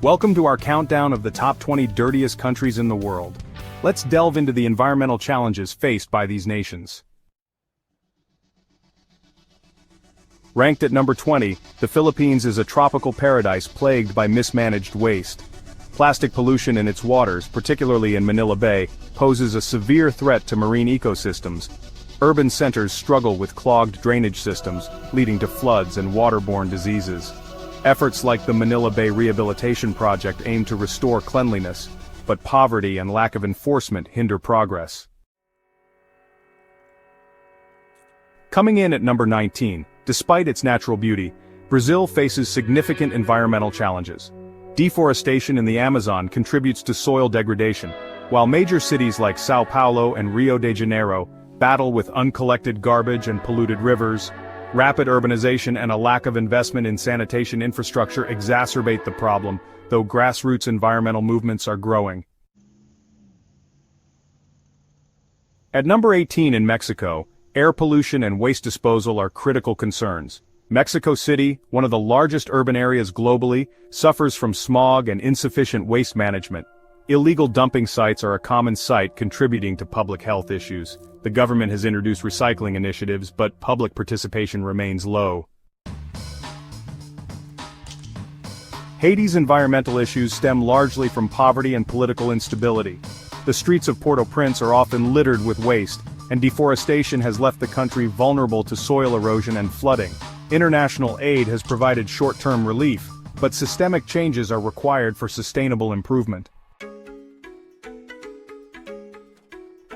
Welcome to our countdown of the top 20 dirtiest countries in the world. Let's delve into the environmental challenges faced by these nations. Ranked at number 20, the Philippines is a tropical paradise plagued by mismanaged waste. Plastic pollution in its waters, particularly in Manila Bay, poses a severe threat to marine ecosystems. Urban centers struggle with clogged drainage systems, leading to floods and waterborne diseases. Efforts like the Manila Bay Rehabilitation Project aim to restore cleanliness, but poverty and lack of enforcement hinder progress. Coming in at number 19, despite its natural beauty, Brazil faces significant environmental challenges. Deforestation in the Amazon contributes to soil degradation, while major cities like São Paulo and Rio de Janeiro battle with uncollected garbage and polluted rivers. Rapid urbanization and a lack of investment in sanitation infrastructure exacerbate the problem, though grassroots environmental movements are growing. At number 18 in Mexico, air pollution and waste disposal are critical concerns. Mexico City, one of the largest urban areas globally, suffers from smog and insufficient waste management. Illegal dumping sites are a common sight, contributing to public health issues. The government has introduced recycling initiatives, but public participation remains low. Haiti's environmental issues stem largely from poverty and political instability. The streets of Port-au-Prince are often littered with waste, and deforestation has left the country vulnerable to soil erosion and flooding. International aid has provided short-term relief, but systemic changes are required for sustainable improvement.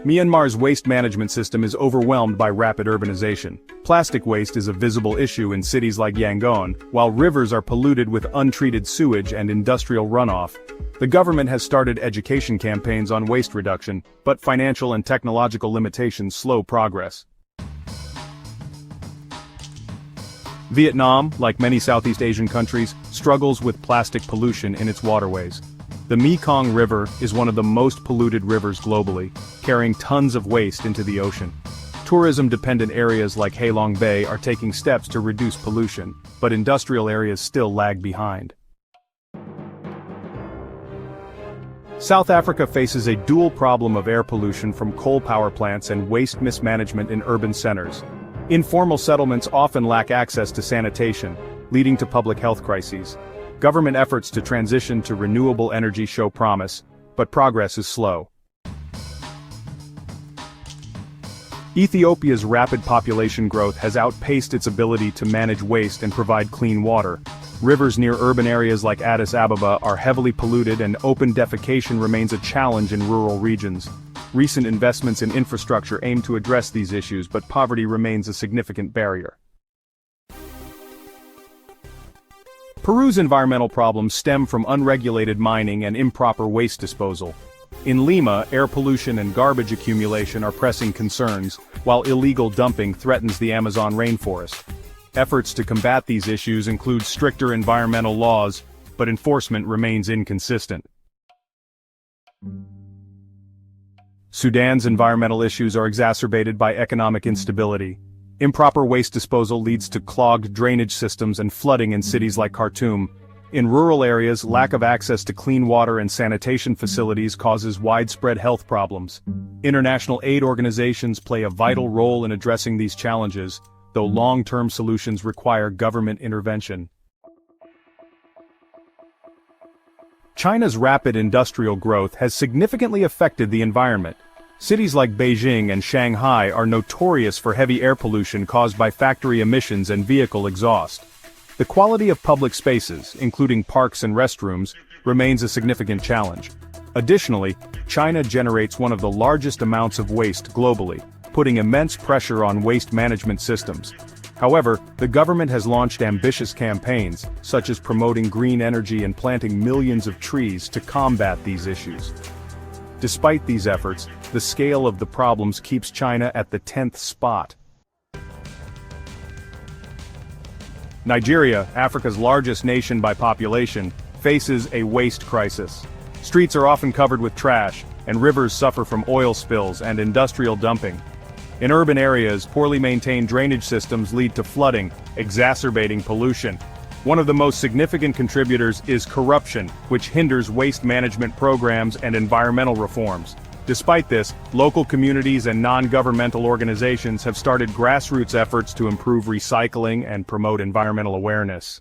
Myanmar's waste management system is overwhelmed by rapid urbanization. Plastic waste is a visible issue in cities like Yangon, while rivers are polluted with untreated sewage and industrial runoff. The government has started education campaigns on waste reduction, but financial and technological limitations slow progress. Vietnam, like many Southeast Asian countries, struggles with plastic pollution in its waterways. The Mekong River is one of the most polluted rivers globally, carrying tons of waste into the ocean. Tourism-dependent areas like Halong Bay are taking steps to reduce pollution, but industrial areas still lag behind. South Africa faces a dual problem of air pollution from coal power plants and waste mismanagement in urban centers. Informal settlements often lack access to sanitation, leading to public health crises. Government efforts to transition to renewable energy show promise, but progress is slow. Ethiopia's rapid population growth has outpaced its ability to manage waste and provide clean water. Rivers near urban areas like Addis Ababa are heavily polluted, and open defecation remains a challenge in rural regions. Recent investments in infrastructure aim to address these issues, but poverty remains a significant barrier. Peru's environmental problems stem from unregulated mining and improper waste disposal. In Lima, air pollution and garbage accumulation are pressing concerns, while illegal dumping threatens the Amazon rainforest. Efforts to combat these issues include stricter environmental laws, but enforcement remains inconsistent. Sudan's environmental issues are exacerbated by economic instability. Improper waste disposal leads to clogged drainage systems and flooding in cities like Khartoum. In rural areas, lack of access to clean water and sanitation facilities causes widespread health problems. International aid organizations play a vital role in addressing these challenges, though long-term solutions require government intervention. China's rapid industrial growth has significantly affected the environment. Cities like Beijing and Shanghai are notorious for heavy air pollution caused by factory emissions and vehicle exhaust. The quality of public spaces, including parks and restrooms, remains a significant challenge. Additionally, China generates one of the largest amounts of waste globally, putting immense pressure on waste management systems. However, the government has launched ambitious campaigns, such as promoting green energy and planting millions of trees to combat these issues. Despite these efforts, the scale of the problems keeps China at the 10th spot. Nigeria, Africa's largest nation by population, faces a waste crisis. Streets are often covered with trash, and rivers suffer from oil spills and industrial dumping. In urban areas, poorly maintained drainage systems lead to flooding, exacerbating pollution. One of the most significant contributors is corruption, which hinders waste management programs and environmental reforms. Despite this, local communities and non-governmental organizations have started grassroots efforts to improve recycling and promote environmental awareness.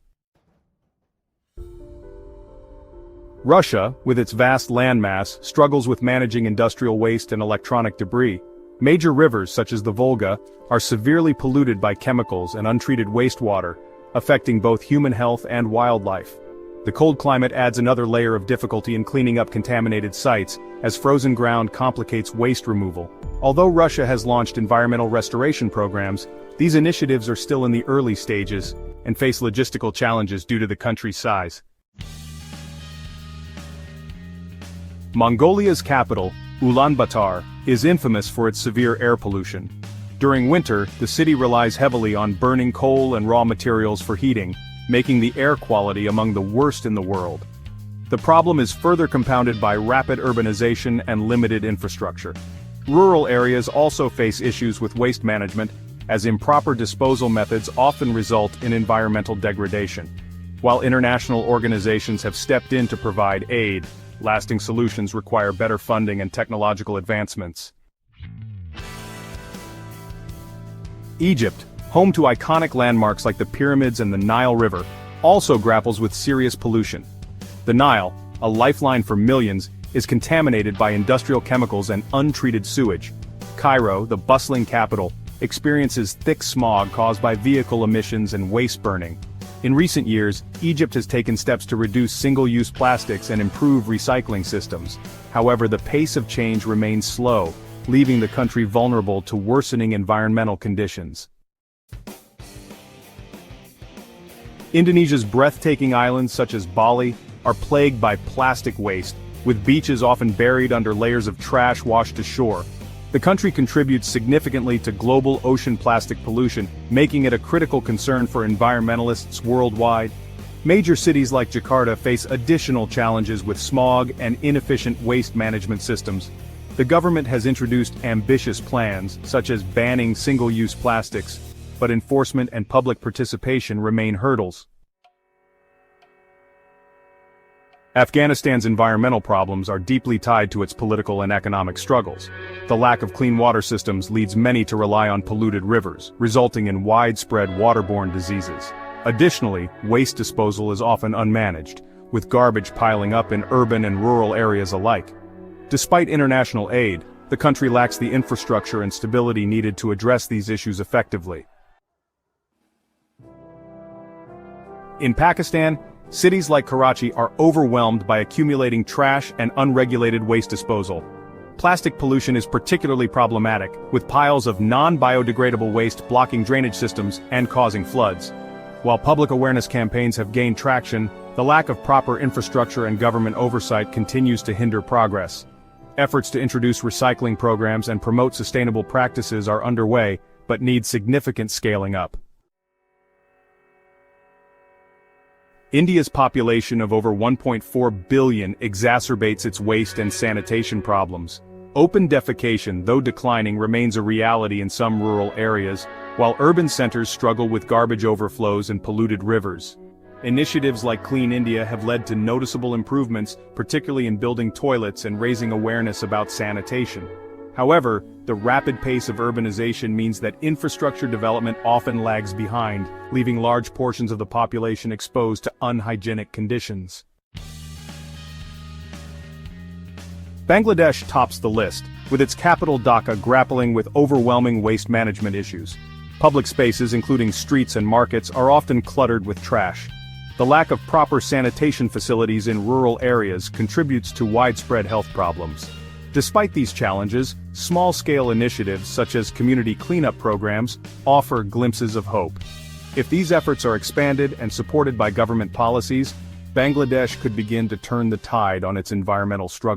Russia, with its vast landmass, struggles with managing industrial waste and electronic debris. Major rivers such as the Volga are severely polluted by chemicals and untreated wastewater, affecting both human health and wildlife. The cold climate adds another layer of difficulty in cleaning up contaminated sites, as frozen ground complicates waste removal. Although Russia has launched environmental restoration programs, these initiatives are still in the early stages and face logistical challenges due to the country's size. Mongolia's capital, Ulaanbaatar, is infamous for its severe air pollution. During winter, the city relies heavily on burning coal and raw materials for heating, making the air quality among the worst in the world. The problem is further compounded by rapid urbanization and limited infrastructure. Rural areas also face issues with waste management, as improper disposal methods often result in environmental degradation. While international organizations have stepped in to provide aid, lasting solutions require better funding and technological advancements. Egypt, home to iconic landmarks like the pyramids and the Nile River, also grapples with serious pollution. The Nile, a lifeline for millions, is contaminated by industrial chemicals and untreated sewage. Cairo, the bustling capital, experiences thick smog caused by vehicle emissions and waste burning. In recent years, Egypt has taken steps to reduce single-use plastics and improve recycling systems. However, the pace of change remains slow, leaving the country vulnerable to worsening environmental conditions. Indonesia's breathtaking islands such as Bali are plagued by plastic waste, with beaches often buried under layers of trash washed ashore. The country contributes significantly to global ocean plastic pollution, making it a critical concern for environmentalists worldwide. Major cities like Jakarta face additional challenges with smog and inefficient waste management systems. The government has introduced ambitious plans, such as banning single-use plastics, but enforcement and public participation remain hurdles. Afghanistan's environmental problems are deeply tied to its political and economic struggles. The lack of clean water systems leads many to rely on polluted rivers, resulting in widespread waterborne diseases. Additionally, waste disposal is often unmanaged, with garbage piling up in urban and rural areas alike. Despite international aid, the country lacks the infrastructure and stability needed to address these issues effectively. In Pakistan, cities like Karachi are overwhelmed by accumulating trash and unregulated waste disposal. Plastic pollution is particularly problematic, with piles of non-biodegradable waste blocking drainage systems and causing floods. While public awareness campaigns have gained traction, the lack of proper infrastructure and government oversight continues to hinder progress. Efforts to introduce recycling programs and promote sustainable practices are underway, but need significant scaling up. India's population of over 1.4 billion exacerbates its waste and sanitation problems. Open defecation, though declining, remains a reality in some rural areas, while urban centers struggle with garbage overflows and polluted rivers. Initiatives like Clean India have led to noticeable improvements, particularly in building toilets and raising awareness about sanitation. However, the rapid pace of urbanization means that infrastructure development often lags behind, leaving large portions of the population exposed to unhygienic conditions. Bangladesh tops the list, with its capital Dhaka grappling with overwhelming waste management issues. Public spaces, including streets and markets, are often cluttered with trash. The lack of proper sanitation facilities in rural areas contributes to widespread health problems. Despite these challenges, small-scale initiatives such as community cleanup programs offer glimpses of hope. If these efforts are expanded and supported by government policies, Bangladesh could begin to turn the tide on its environmental struggle.